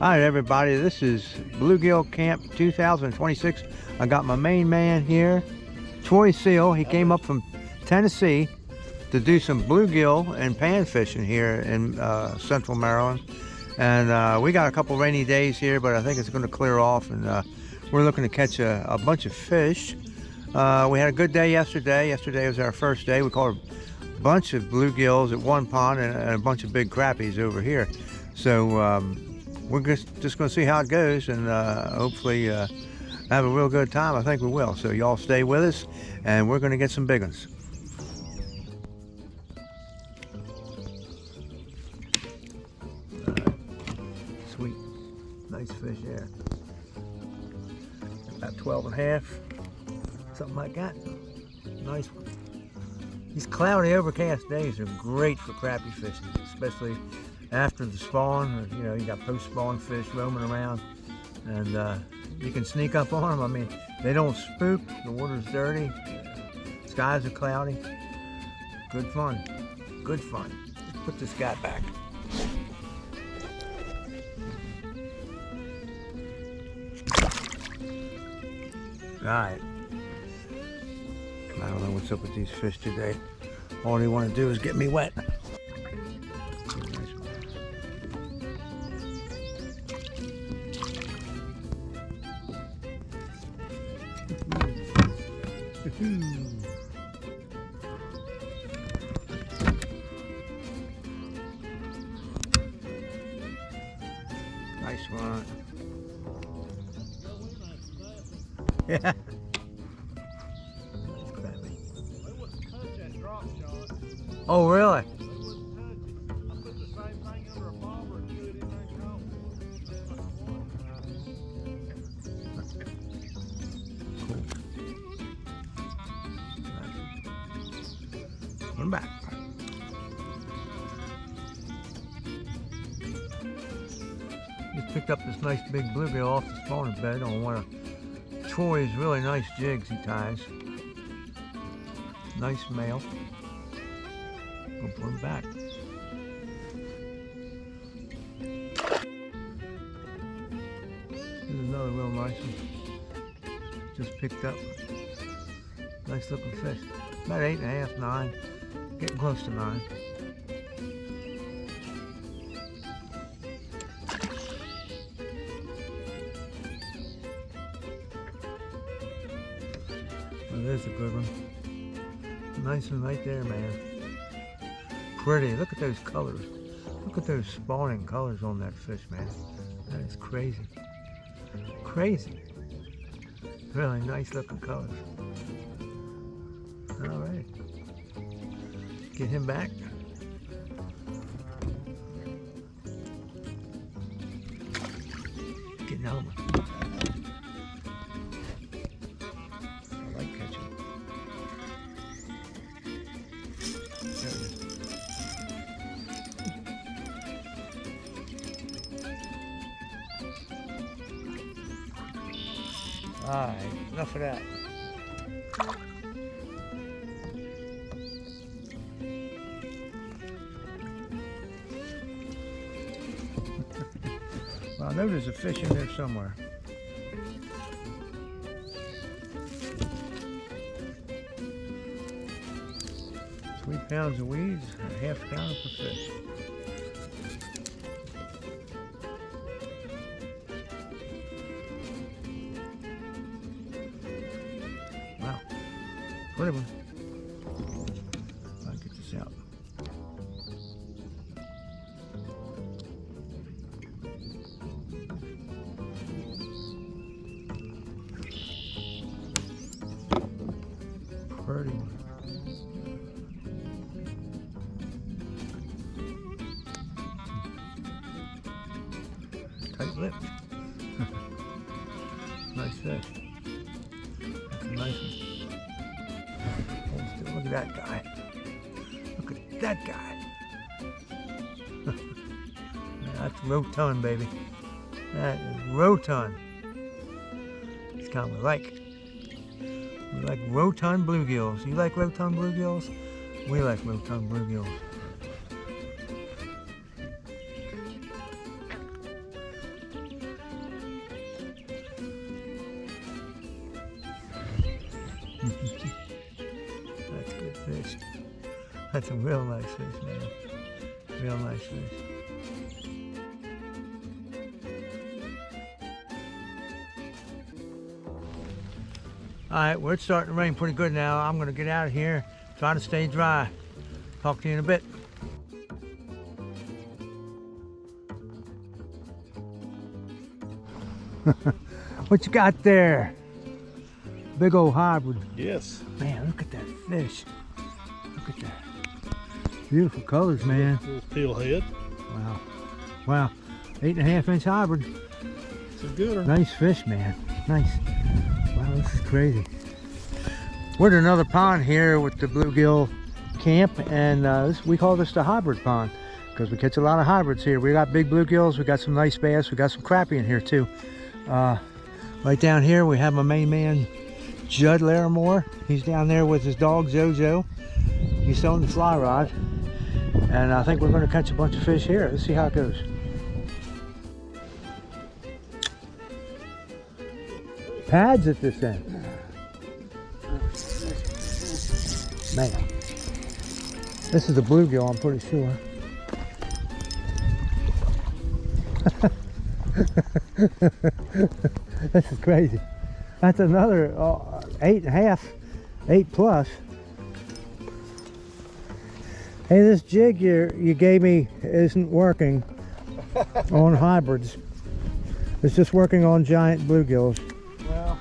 Alright everybody, this is Bluegill Camp 2026. I got my main man here, Troy Seal. He came up from Tennessee to do some bluegill and pan fishing here in central Maryland. And we got a couple rainy days here, but I think it's going to clear off, and we're looking to catch a bunch of fish. We had a good day yesterday. Yesterday was our first day. We caught a bunch of bluegills at one pond and a bunch of big crappies over here. So we're just going to see how it goes, and hopefully have a real good time. I think we will. So y'all stay with us, and we're going to get some big ones. Sweet, nice fish there. About 12 and a half, something like that. Nice one. These cloudy, overcast days are great for crappie fishing, especially after the spawn. You know, you got post-spawn fish roaming around, and you can sneak up on them. I mean, they don't spook. The water's dirty. Skies are cloudy. Good fun. Good fun. Let's put this guy back. Alright. I don't know what's up with these fish today. All they want to do is get me wet. Nice one. Yeah. Oh, really? Put him back. Just picked up this nice big bluegill off the spawning bed on one of Troy's really nice jigs he ties. Nice male. We'll put him back. Here's another real nice one. Just picked up. Nice looking fish. About 8 and a half, 9. Getting close to 9. Well, there's a good one. Nice one right there, man. Pretty. Look at those colors. Look at those spawning colors on that fish, man. That is crazy. Crazy. Really nice looking colors. All right. Get him back. Get another one. I like catching. There it is. Alright, enough of that. Well, I know there's a fish in there somewhere. Three pounds of weeds, a half pound per fish. Wow, pretty one. I'll get this out. Pretty one. Tight lipped. Nice fish. That's a nice one. Look at that guy. Look at that guy. That's rotund, baby. That is rotund. It's kind of what we like. We like rotund bluegills. You like rotund bluegills? We like rotund bluegills. That's good fish. That's a real nice fish, man. Real nice fish. All right, well, it's starting to rain pretty good now. I'm going to get out of here, try to stay dry. Talk to you in a bit. What you got there? Big old hybrid. Yes. Man, look at that fish. Look at that. Beautiful colors, man. Little peel head. Wow. Wow. 8.5-inch hybrid. It's a good one. Nice fish, man. Nice. Wow, this is crazy. We're at another pond here with the bluegill camp, and we call this the hybrid pond because we catch a lot of hybrids here. We got big bluegills, we got some nice bass, we got some crappie in here too. Right down here we have my main man Judd Larimore. He's down there with his dog Jojo. He's throwing the fly rod, and I think we're going to catch a bunch of fish here. Let's see how it goes. Pads at this end. Man, this is a bluegill, I'm pretty sure. This is crazy. That's another 8.5, 8+. Hey, this jig you gave me isn't working on hybrids. It's just working on giant bluegills. Well,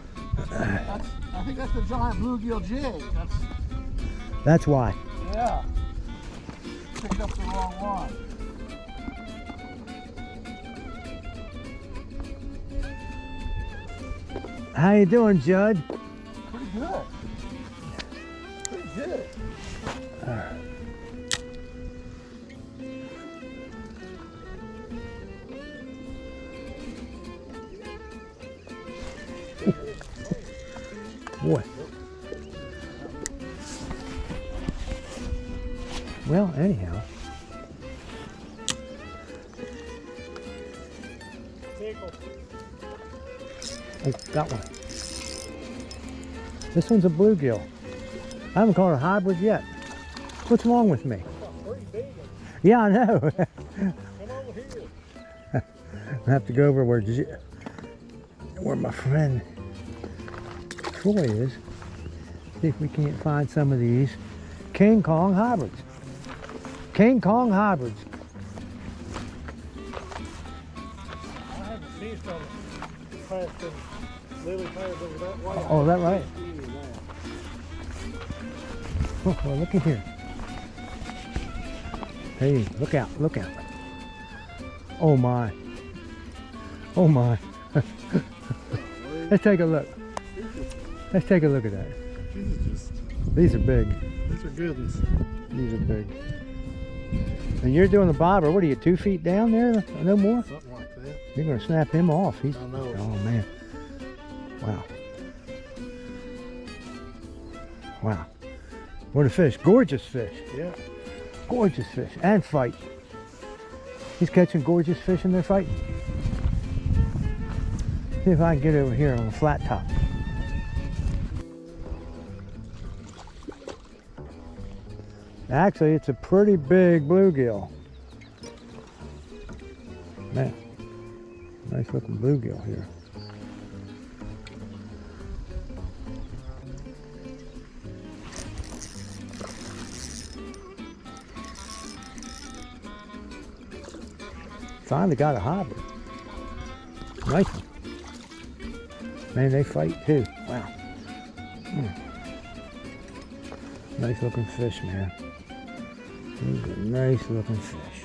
I think that's the giant bluegill jig. That's why. Yeah. Picked up the wrong one. How you doing, Judd? Pretty good. Pretty good. Boy. Well, anyhow. Oh, got one. This one's a bluegill. I haven't caught a hybrid yet. What's wrong with me? Yeah, I know. Come over here. I have to go over where my friend Troy is. See if we can't find some of these King Kong hybrids. King Kong hybrids. I haven't seen some past them lily pads over that way. Oh, is that right? Oh, well, look at here. Hey, look out, look out. Oh my. Oh my. Let's take a look. Let's take a look at that. These are big. These are good ones. These are big. And you're doing the bobber, what are you, 2 feet down there? No more? Something like that. You're going to snap him off. He's, I know. oh man. Wow. Wow. What a fish. Gorgeous fish. Yeah. Gorgeous fish. And fight. He's catching gorgeous fish and they're fighting. See if I can get over here on the flat top. Actually, it's a pretty big bluegill. Man, nice looking bluegill here. Finally got a hybrid. Nice one. Man, they fight too. Wow. Nice looking fish, man. These are nice looking fish.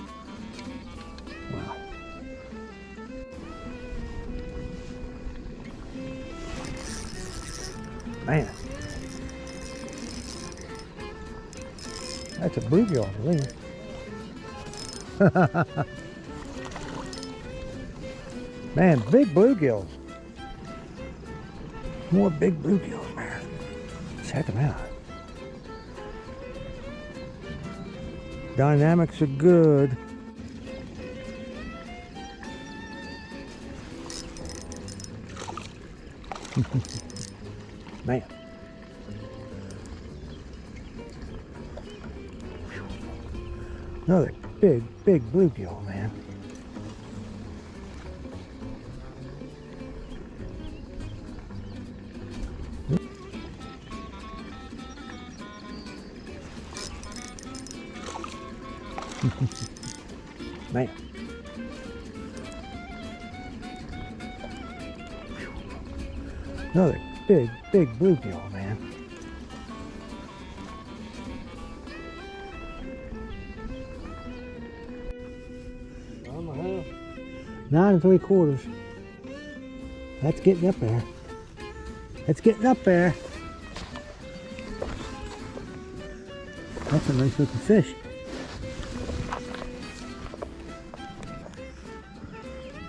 Wow. Man. That's a bluegill, I believe. Man, big bluegills. More big bluegills, man. Check them out. Dynamics are good. Man. Another big bluegill, man. Man. Another big bluegill, man. I'm a half. 9 3/4. That's getting up there. That's getting up there. That's a nice looking fish.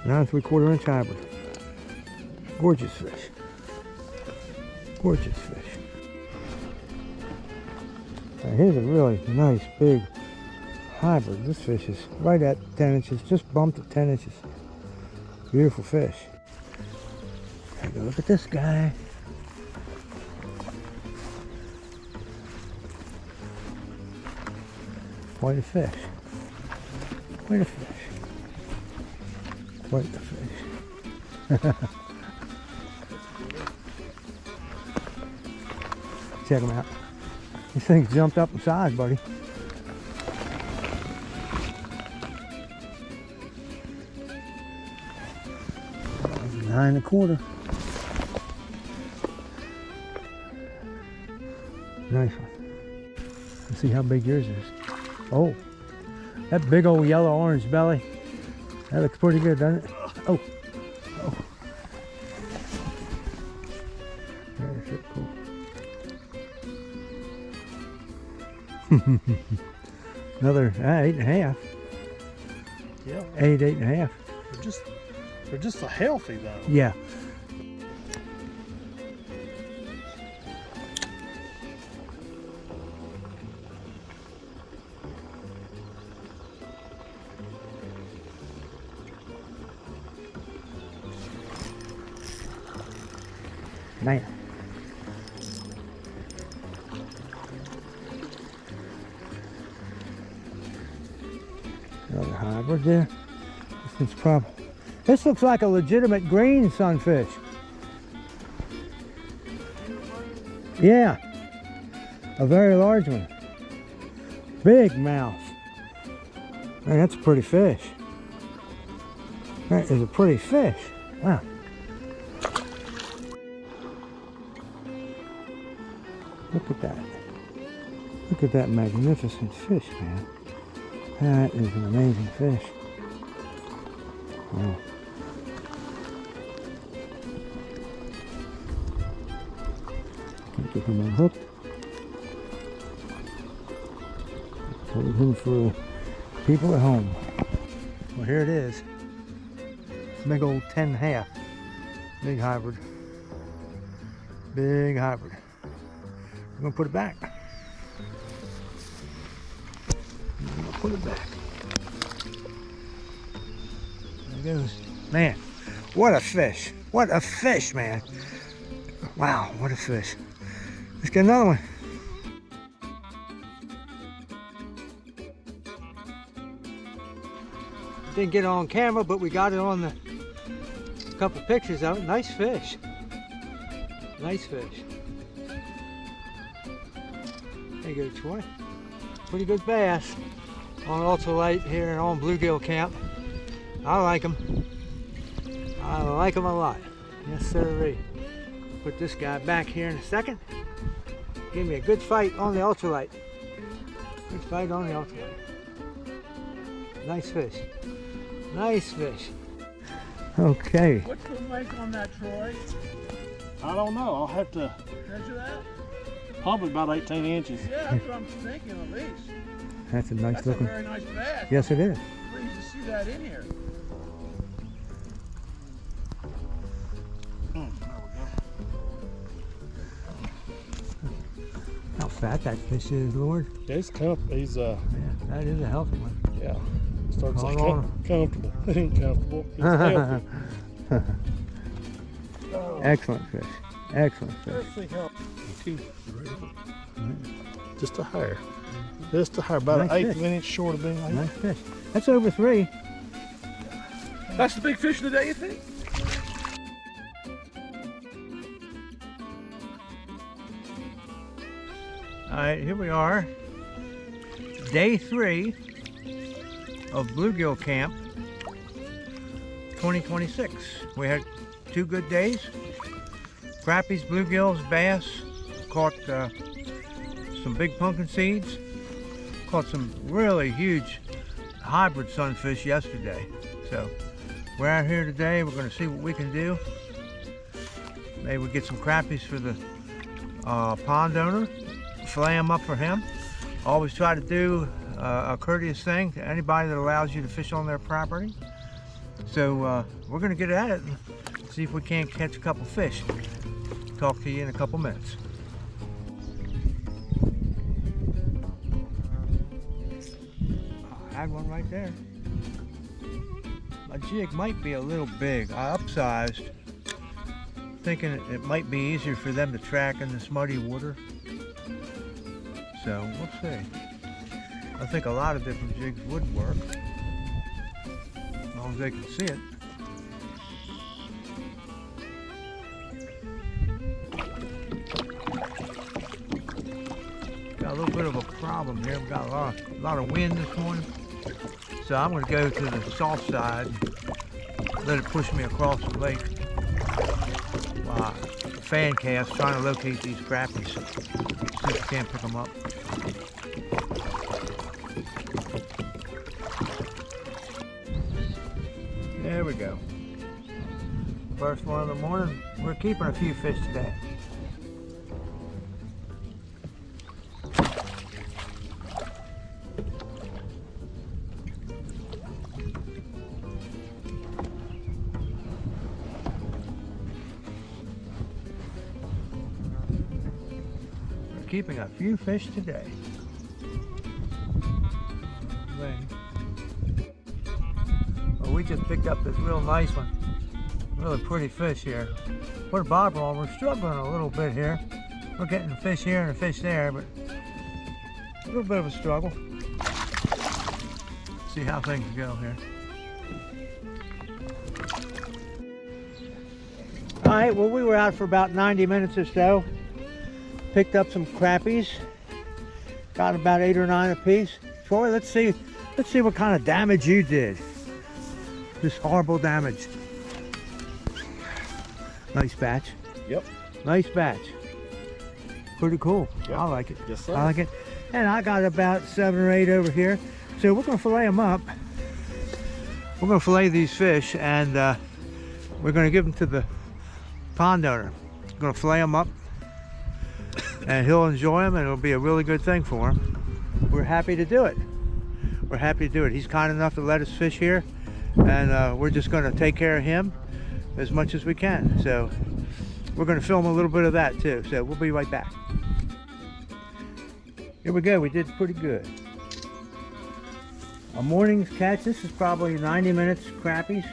9 3/4 inch hybrid. Gorgeous fish. Gorgeous fish. Now here's a really nice big hybrid. This fish is right at 10 inches, just bumped at 10 inches. Beautiful fish. Take a look at this guy. Quite a fish. Quite a fish. Quite a fish. Check him out. This thing's jumped up in size, buddy. That's 9 1/4. Nice one. Let's see how big yours is. Oh, that big old yellow orange belly. That looks pretty good, doesn't it? Oh, oh. There's it, cool. Another 8 1/2. Yeah. 8 1/2. They're just a healthy though. Yeah. Man. Another hybrid there. This looks like a legitimate green sunfish. Yeah. A very large one. Big mouth. Man, that's a pretty fish. That is a pretty fish. Wow. Look at that. Look at that magnificent fish, man. That is an amazing fish. Wow. Can't get him unhooked. Hold him for people at home. Well, here it is. Big old 10 1/2. Big hybrid. Big hybrid. I'm gonna put it back. I'm gonna put it back. There it goes. Man, what a fish. What a fish, man. Wow, what a fish. Let's get another one. Didn't get it on camera, but we got it on the couple pictures of it. Nice fish. Nice fish. There you go, Troy. Pretty good bass on ultralight here on Bluegill Camp. I like them. I like them a lot. Yes, sir. Put this guy back here in a second. Give me a good fight on the ultralight. Good fight on the ultralight. Nice fish. Nice fish. Okay. What's the length on that, Troy? I don't know. I'll have to measure that. Probably about 18 inches. Yeah, that's what I'm thinking at least. That's a nice looking. That's a very nice bass. Yes, it is. Pleased to see that in here. There we go. How fat that fish is, Lord. Yeah, he's Yeah, that is a healthy one. yeah. Starts Hold like on. comfortable. It ain't comfortable. It's healthy. Oh. Excellent fish. Excellent fish. Let's see how. Just a hair. Just about Nice an eighth fish. of an inch short of being like Nice fish. That's over 3. That's the big fish of the day, you think? All right, here we are. Day 3 of Bluegill Camp 2026. We had 2 good days. Crappies, bluegills, bass. Caught some big pumpkin seeds. Caught some really huge hybrid sunfish yesterday. So we're out here today. We're going to see what we can do. Maybe we get some crappies for the pond owner. Fillet them up for him. Always try to do a courteous thing to anybody that allows you to fish on their property. So we're going to get at it and see if we can't catch a couple fish. Talk to you in a couple minutes. I had one right there. My jig might be a little big. I upsized, thinking it might be easier for them to track in this muddy water. So we'll see. I think a lot of different jigs would work, as long as they can see it. Got a little bit of a problem here. We've got a lot of wind this morning. So I'm going to go to the soft side and let it push me across the lake. Fan cast trying to locate these crappies. See if we can't pick them up. There we go. First one of the morning. We're keeping a few fish today. Keeping a few fish today. Well, we just picked up this real nice one. Really pretty fish here. Put a bobber on. We're struggling a little bit here. We're getting a fish here and a fish there, but a little bit of a struggle. See how things go here. All right, well, we were out for about 90 minutes or so. Picked up some crappies. Got about 8 or 9 apiece. Troy, let's see what kind of damage you did. This horrible damage. Nice batch. Yep. Nice batch. Pretty cool. Yep. I like it. Yes, sir. I like it. And I got about 7 or 8 over here. So we're gonna fillet them up. We're gonna fillet these fish and we're gonna give them to the pond owner. We're gonna fillet them up and he'll enjoy them and it'll be a really good thing for him. We're happy to do it. We're happy to do it. He's kind enough to let us fish here and we're just gonna take care of him as much as we can. So we're gonna film a little bit of that too. So we'll be right back. Here we go, we did pretty good. A morning's catch, this is probably 90 minutes crappies.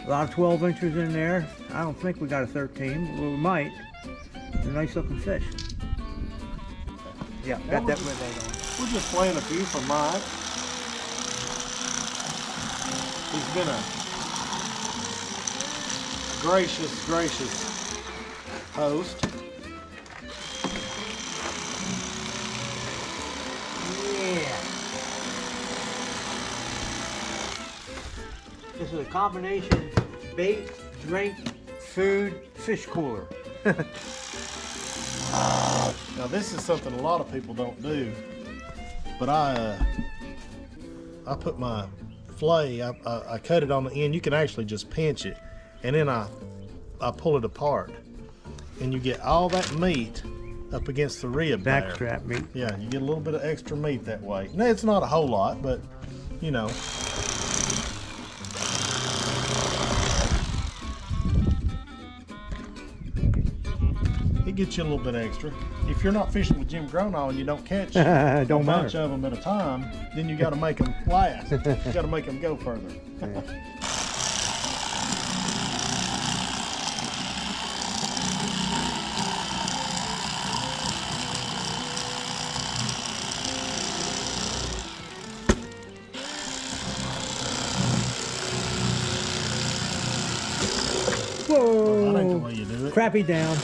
A lot of 12 inches in there. I don't think we got a 13, well, we might. It's a nice looking fish. Yeah, got that red light on. We're just playing a few for Mike. He's been a gracious host. Yeah. This is a combination bait, drink, food, fish cooler. Now this is something a lot of people don't do, but I put my fillet, I cut it on the end. You can actually just pinch it, and then I pull it apart, and you get all that meat up against the rib there. Backstrap meat. Yeah, you get a little bit of extra meat that way. Now it's not a whole lot, but you know. It gets you a little bit extra. If you're not fishing with Jim Gronaw and you don't catch a bunch of them at a time, then you got to make them last. You got to make them go further. crappie down.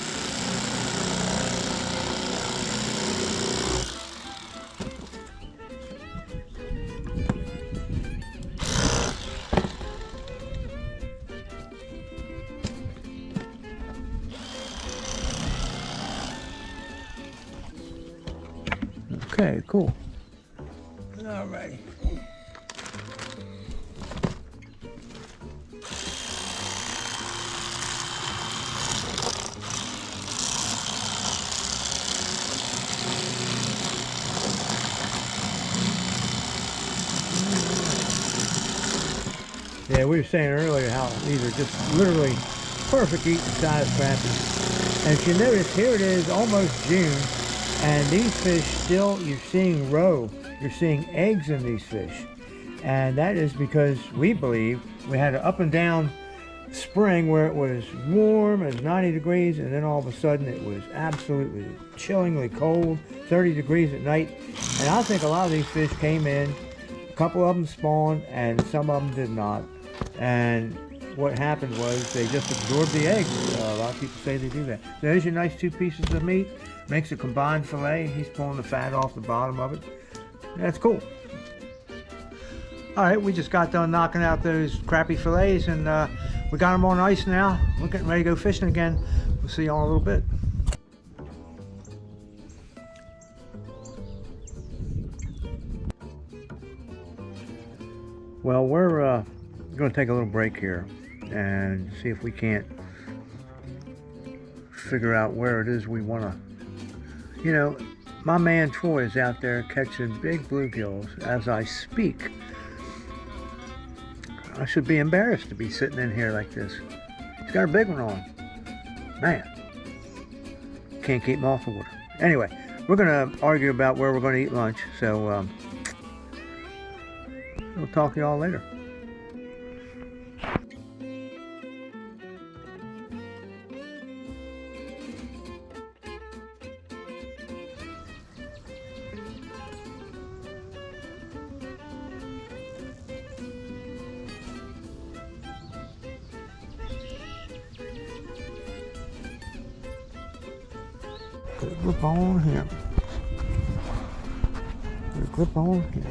Okay, cool. All right. Yeah, we were saying earlier how these are just literally perfect eating size crappies. And if you notice, here it is almost June, and these fish still, you're seeing roe. You're seeing eggs in these fish. And that is because we believe we had an up and down spring where it was warm as 90 degrees, and then all of a sudden it was absolutely chillingly cold, 30 degrees at night. And I think a lot of these fish came in, a couple of them spawned, and some of them did not. And what happened was they just absorbed the eggs. A lot of people say they do that. So there's your nice 2 pieces of meat. Makes a combined fillet. He's pulling the fat off the bottom of it. That's cool. All right, we just got done knocking out those crappie fillets, and we got them on ice now. We're getting ready to go fishing again. We'll see y'all in a little bit. Well, we're going to take a little break here and see if we can't figure out where it is we want to. You know, my man Troy is out there catching big bluegills as I speak. I should be embarrassed to be sitting in here like this. He's got a big one on. Man, can't keep him off the water. Anyway, we're going to argue about where we're going to eat lunch, so we'll talk to y'all later. Good grip on him. Good grip on him.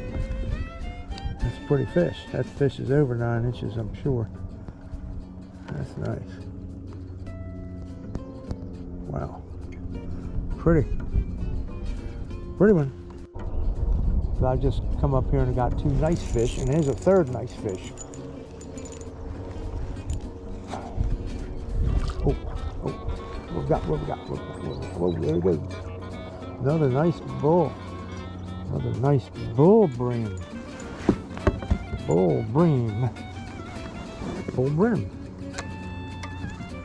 That's a pretty fish. That fish is over 9 inches, I'm sure. That's nice. Wow. Pretty. Pretty one. So I just come up here and got 2 nice fish, and there's a 3rd nice fish. Oh, oh. What we got? Whoa, there we go. Another nice bull. Another nice bull brim. Bull brim. Bull brim.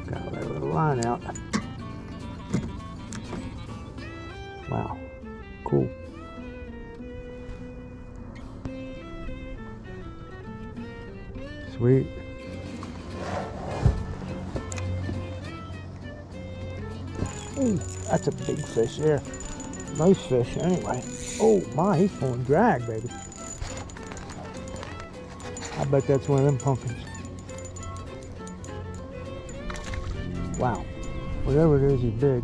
Got that little line out. Wow. Cool. Sweet. Ooh, that's a big fish there. Nice fish anyway. Oh my, he's pulling drag, baby. I bet that's one of them pumpkins. Wow. Whatever it is, he's big.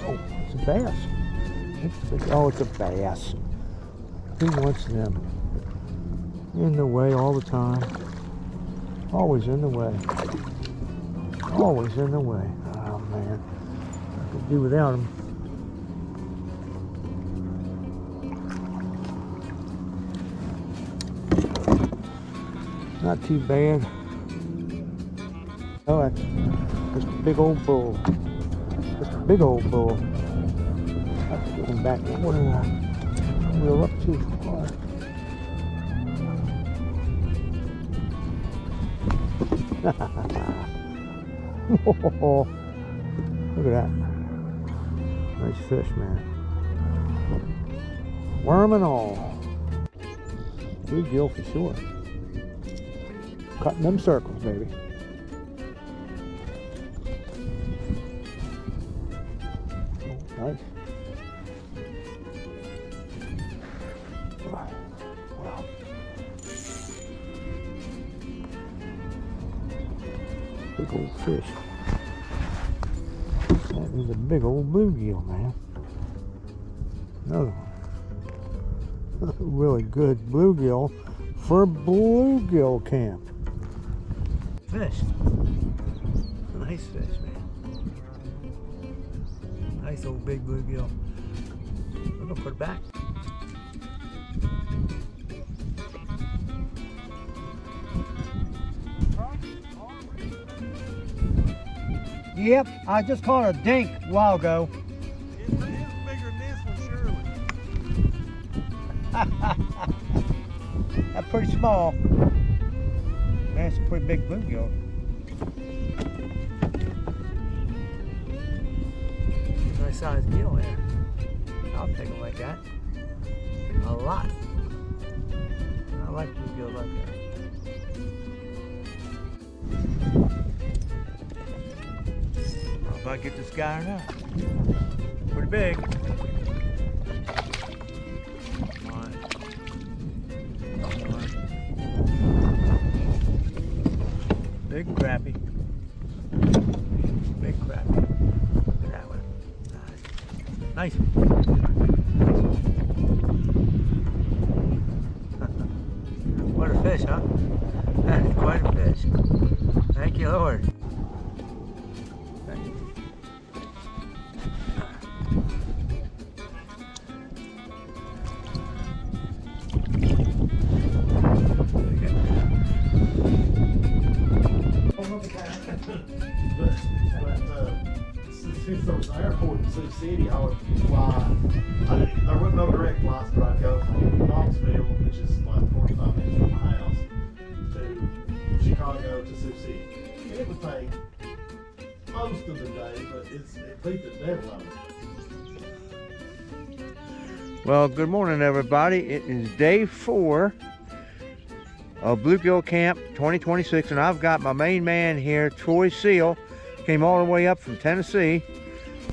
Oh, it's a bass. Oh, it's a bass. Who wants them? In the way all the time. Always in the way. Always in the way. Oh man, I could do without them. Not too bad. Oh, that's just a big old bull. Just a big old bull. I have to get him back in. What did I reel up too far? Whoa. Look at that. Nice fish, man. Worm and all. Bluegill for sure. Cutting them circles, baby. Oh, nice. Wow. Big old fish. There's a big old bluegill, man. Another one. Really good bluegill for bluegill camp. Fish. Nice fish, man. Nice old big bluegill. We're gonna put it back. Yep, I just caught a dink a while ago. It's bigger than this one, surely. That's pretty small. Man, it's a pretty big bluegill. Nice sized gill there. I'll take them like that. A lot. I like bluegills like that. If I get this guy or not. Pretty big. Come on. Come on. Big crappie. Big crappie. Look at that one. Nice. What a fish, huh? That is quite a fish. Thank you, Lord. Since there was an airport in Sioux City, I would fly. There wasn't no direct flights, but I'd go from Knoxville, which is like 45 minutes from my house, to Chicago to Sioux City. And it would take most of the day, but it beat the devil out of it. Well, good morning, everybody. It is day 4 of Bluegill Camp 2026, and I've got my main man here, Troy Seal. Came all the way up from Tennessee,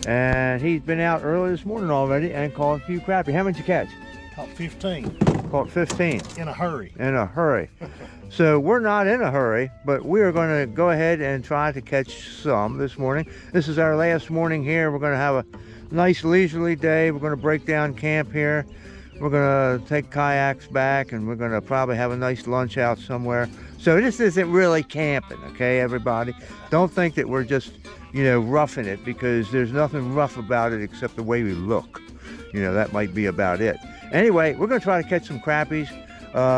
and he's been out early this morning already and caught a few crappie. How many did you catch? Caught 15. Caught 15. In a hurry. In a hurry. So we're not in a hurry, but we are going to go ahead and try to catch some this morning. This is our last morning here. We're going to have a nice leisurely day. We're going to break down camp here. We're going to take kayaks back, and we're going to probably have a nice lunch out somewhere. So this isn't really camping, okay, everybody? Don't think that we're just, roughing it, because there's nothing rough about it except the way we look. That might be about it. Anyway, we're going to try to catch some crappies.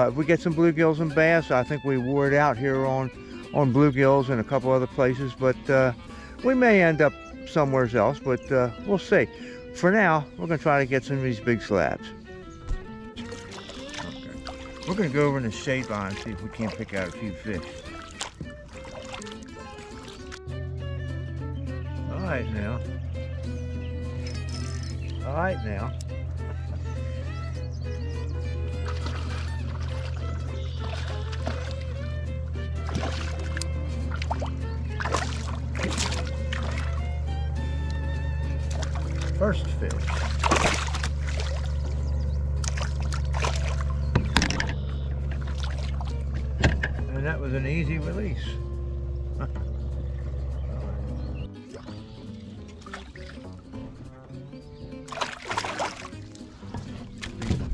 If we get some bluegills and bass, I think we wore it out here on bluegills and a couple other places, but we may end up somewhere else, but we'll see. For now, we're going to try to get some of these big slabs. We're going to go over in the shade line and see if we can't pick out a few fish. All right now. All right now. First fish. And that was an easy release.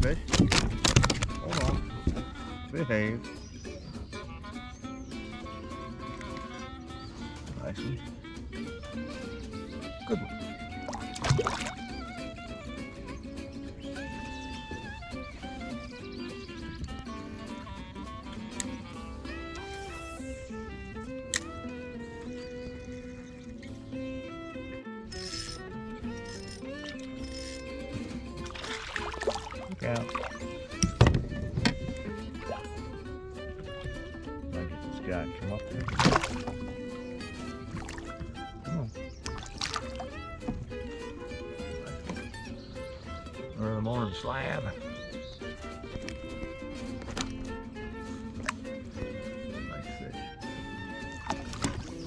Fish. Hold on. Behave. Nice one. Good one. Look out. Might get this guy to come up here. Come on. Early morning slab. Nice fish.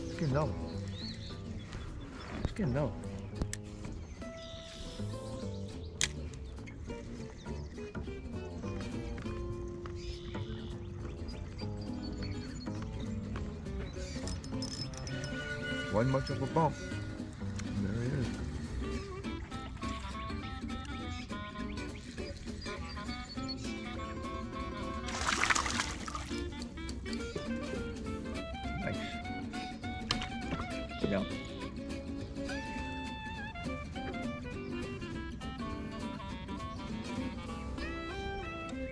Let's get another one. Let's get another one. Wasn't much of a bump. There he is. go.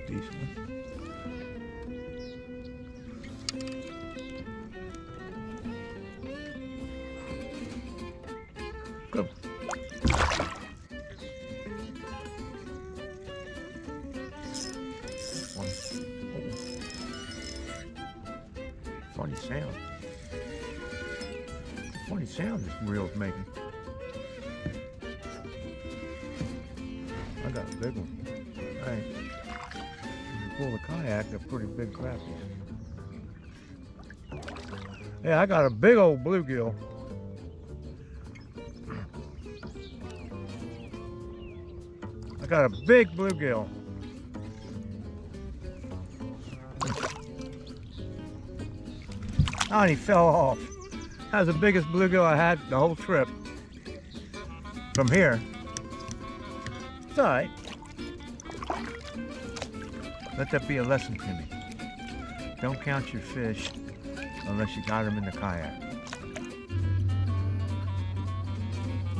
Decent one. Good. Funny sound. Funny sound this reel's making. I got a big one. Hey, if you pull the kayak, they're pretty big crappies. Yeah, I got a big old bluegill. I got a big bluegill. Oh, and he fell off. That was the biggest bluegill I had the whole trip. From here. It's all right. Let that be a lesson to me. Don't count your fish unless you got them in the kayak.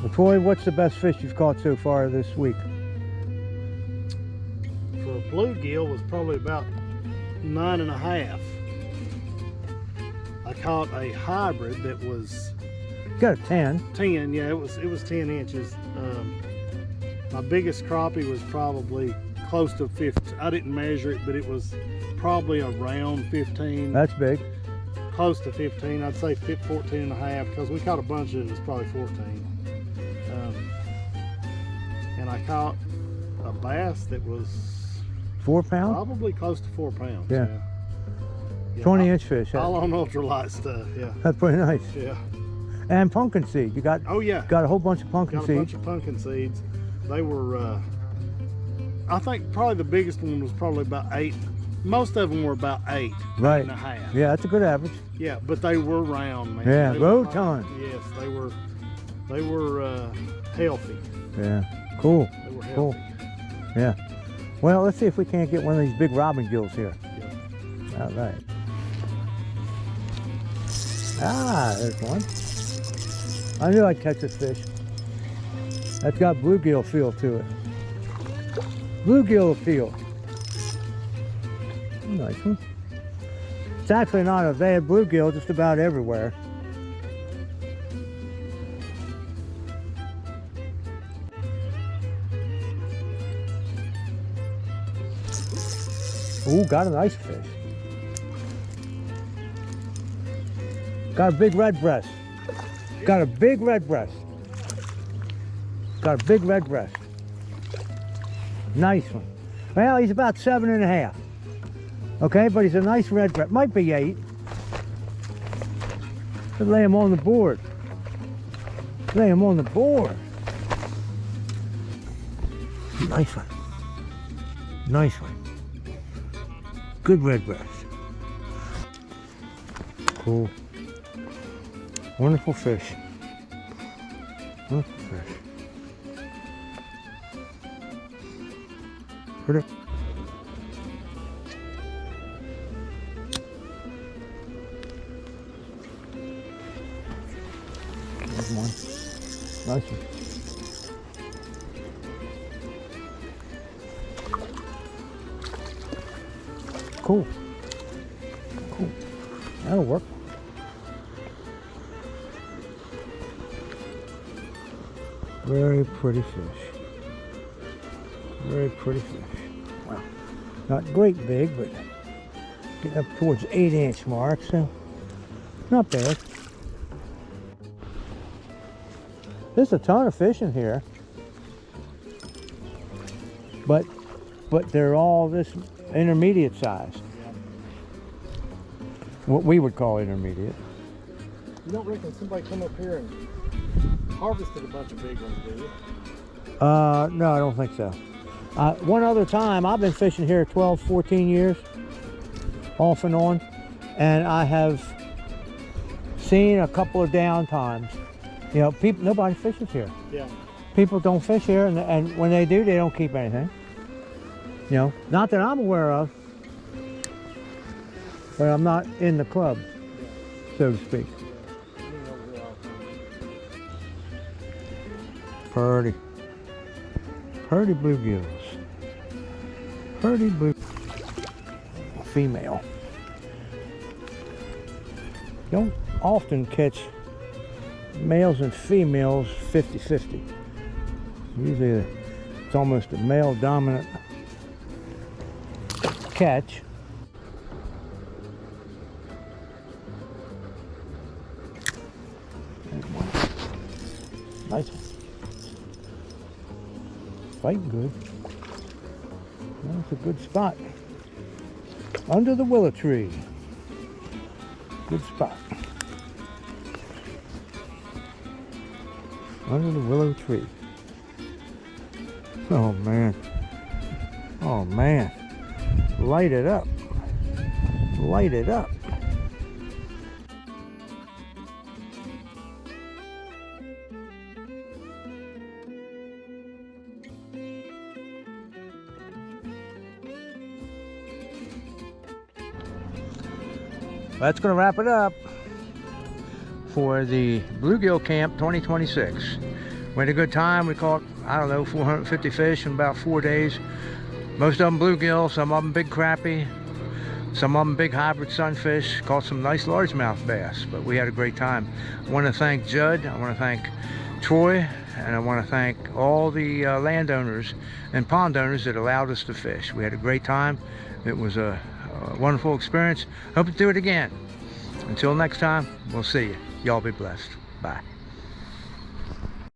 Well, Troy, what's the best fish you've caught so far this week? For a bluegill was probably about 9.5. I caught a hybrid that was Got a 10. 10. Yeah, it was 10 inches. My biggest crappie was probably close to 15. I didn't measure it, but it was probably around 15. That's big. Close to 15. I'd say 14.5 because we caught a bunch of it. It was probably 14. And I caught a bass that was 4 pounds? probably close to 4 pounds. Yeah. Yeah, 20-inch fish. all on ultralight stuff. Yeah. That's pretty nice. Yeah. And pumpkin seed. You got Oh yeah. got a whole bunch of pumpkin Got a bunch seeds. of pumpkin seeds. They were, I think probably the biggest one was probably about 8. Most of them were about 8, Right. 8.5. Yeah, that's a good average. Yeah, but they were round, man. Yeah, They were rotan. Yes, they were healthy. Yeah. Cool. They were healthy. Cool. Yeah. Well, let's see if we can't get one of these big robin gills here. Yeah. All right. Ah, there's one. I knew I'd catch this fish. That's got bluegill feel to it. Bluegill appeal. Nice one. It's actually not a bad bluegill just about everywhere. Ooh, got a nice fish. Got a big red breast. Got a big red breast. Got a big red breast. Nice one. Well, he's about 7.5. Okay, but he's a nice red breast. Might be 8. Could lay him on the board. Lay him on the board. Nice one. Nice one. Good red breast. Cool. Wonderful fish. Wonderful fish. Pretty. There's one. Nice one. Cool. Cool. That'll work. Very pretty fish. Very pretty fish. Wow. Not great big, but getting up towards 8-inch mark, so not bad. There's a ton of fish in here, but they're all this intermediate size. What we would call intermediate. You don't reckon somebody come up here and harvested a bunch of big ones, do you? No, I don't think so. One other time, I've been fishing here 12, 14 years, off and on, and I have seen a couple of down times. You know, nobody fishes here. Yeah. People don't fish here, and when they do, they don't keep anything. You know, not that I'm aware of, but I'm not in the club, so to speak. Pretty. Pretty bluegills. Pretty blue. Female. Don't often catch males and females 50-50. Usually it's almost a male dominant catch. Nice one. Fighting good. That's a good spot. Under the willow tree. Good spot. Under the willow tree. Oh man. Oh man. Light it up. Light it up. That's going to wrap it up for the Bluegill Camp 2026. We had a good time. We caught, I don't know, 450 fish in about 4 days. Most of them bluegill, some of them big crappie, some of them big hybrid sunfish. Caught some nice largemouth bass, but we had a great time. I want to thank Judd, I want to thank Troy, and I want to thank all the landowners and pond owners that allowed us to fish. We had a great time. It was a wonderful experience. Hope to do it again. Until next time, we'll see you. Y'all be blessed. Bye.